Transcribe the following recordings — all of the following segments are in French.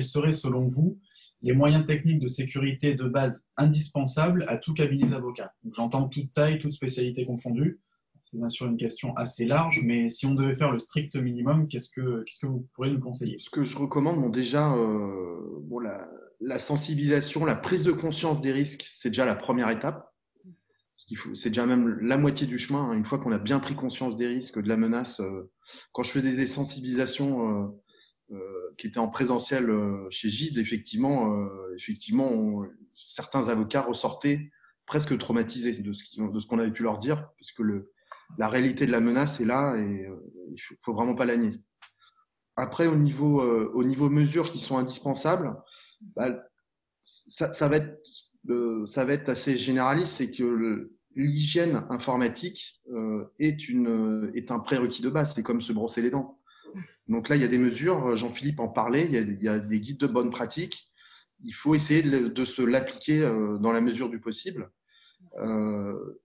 quels seraient selon vous les moyens techniques de sécurité de base indispensables à tout cabinet d'avocats? J'entends toute taille, toute spécialité confondue. C'est bien sûr une question assez large, mais si on devait faire le strict minimum, qu'est-ce que vous pourriez nous conseiller? Ce que je recommande, bon, déjà, bon, la sensibilisation, la prise de conscience des risques, c'est déjà la première étape. C'est déjà même la moitié du chemin, hein. Une fois qu'on a bien pris conscience des risques, de la menace, quand je fais des sensibilisations qui étaient en présentiel chez Gide, certains avocats ressortaient presque traumatisés de ce qu'on avait pu leur dire, puisque la réalité de la menace est là et il faut vraiment pas la nier. Après, au niveau mesures qui sont indispensables, bah, ça va être assez généraliste, c'est que l'hygiène informatique est un prérequis de base. C'est comme se brosser les dents. Donc là, il y a des mesures, Jean-Philippe en parlait, il y a des guides de bonne pratique. Il faut essayer de se l'appliquer dans la mesure du possible. Euh,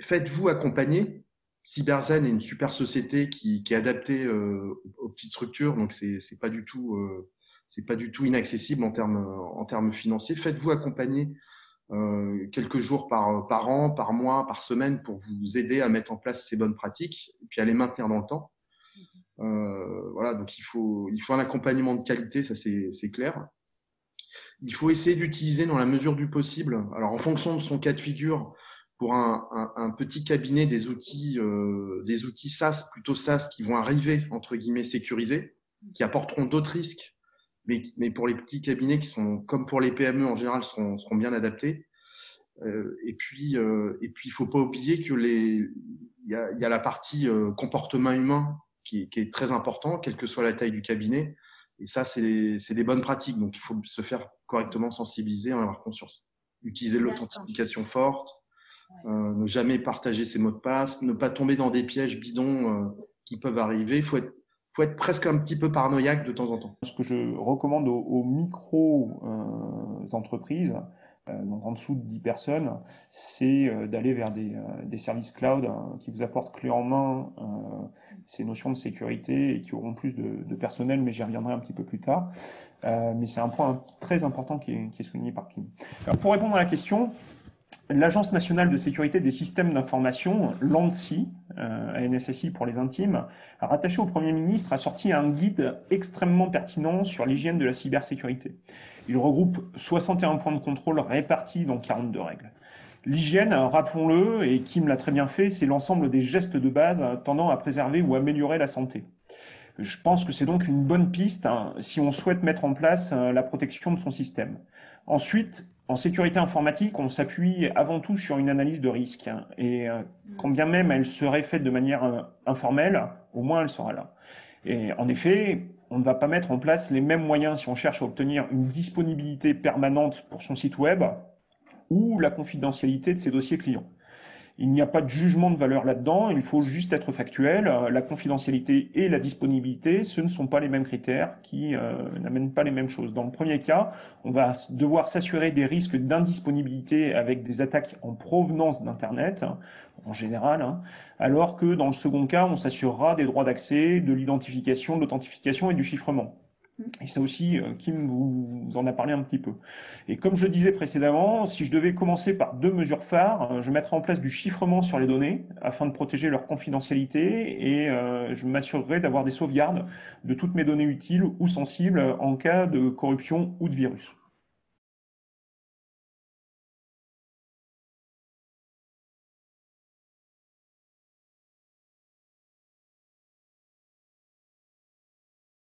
Faites-vous accompagner. Cyberzen est une super société qui est adaptée aux petites structures, donc c'est pas du tout inaccessible en termes financiers. Faites-vous accompagner quelques jours par an, par mois, par semaine pour vous aider à mettre en place ces bonnes pratiques et puis à les maintenir dans le temps. Voilà, donc il faut un accompagnement de qualité, ça c'est clair. Il faut essayer d'utiliser dans la mesure du possible, alors en fonction de son cas de figure, pour un petit cabinet des outils SaaS, plutôt SaaS, qui vont arriver, entre guillemets, sécurisés, qui apporteront d'autres risques, mais pour les petits cabinets qui sont, comme pour les PME en général, seront bien adaptés. Et puis, il faut pas oublier que il y a la partie comportement humain qui est très important, quelle que soit la taille du cabinet. Et ça, c'est des bonnes pratiques. Donc, il faut se faire correctement sensibiliser, en avoir conscience. Utiliser D'accord. l'authentification forte, Ouais. ne jamais partager ses mots de passe, ne pas tomber dans des pièges bidons qui peuvent arriver. Faut être presque un petit peu paranoïaque de temps en temps. Ce que je recommande aux micro-entreprises, donc en dessous de 10 personnes, c'est d'aller vers des services cloud qui vous apportent clé en main ces notions de sécurité et qui auront plus de personnel, mais j'y reviendrai un petit peu plus tard. Mais c'est un point très important qui est souligné par Kim. Alors, pour répondre à la question, l'Agence nationale de sécurité des systèmes d'information, l'ANSSI, ANSSI pour les intimes, rattachée au Premier ministre, a sorti un guide extrêmement pertinent sur l'hygiène de la cybersécurité. Il regroupe 61 points de contrôle répartis dans 42 règles. L'hygiène, rappelons-le, et Kim l'a très bien fait, c'est l'ensemble des gestes de base tendant à préserver ou améliorer la santé. Je pense que c'est donc une bonne piste si on souhaite mettre en place la protection de son système. Ensuite, en sécurité informatique, on s'appuie avant tout sur une analyse de risque. Et quand bien même elle serait faite de manière informelle, au moins elle sera là. Et en effet, on ne va pas mettre en place les mêmes moyens si on cherche à obtenir une disponibilité permanente pour son site web ou la confidentialité de ses dossiers clients. Il n'y a pas de jugement de valeur là-dedans, il faut juste être factuel. La confidentialité et la disponibilité, ce ne sont pas les mêmes critères qui n'amènent pas les mêmes choses. Dans le premier cas, on va devoir s'assurer des risques d'indisponibilité avec des attaques en provenance d'Internet, en général, alors que dans le second cas, on s'assurera des droits d'accès, de l'identification, de l'authentification et du chiffrement. Et ça aussi, Kim vous en a parlé un petit peu. Et comme je disais précédemment, si je devais commencer par deux mesures phares, je mettrais en place du chiffrement sur les données afin de protéger leur confidentialité et je m'assurerais d'avoir des sauvegardes de toutes mes données utiles ou sensibles en cas de corruption ou de virus.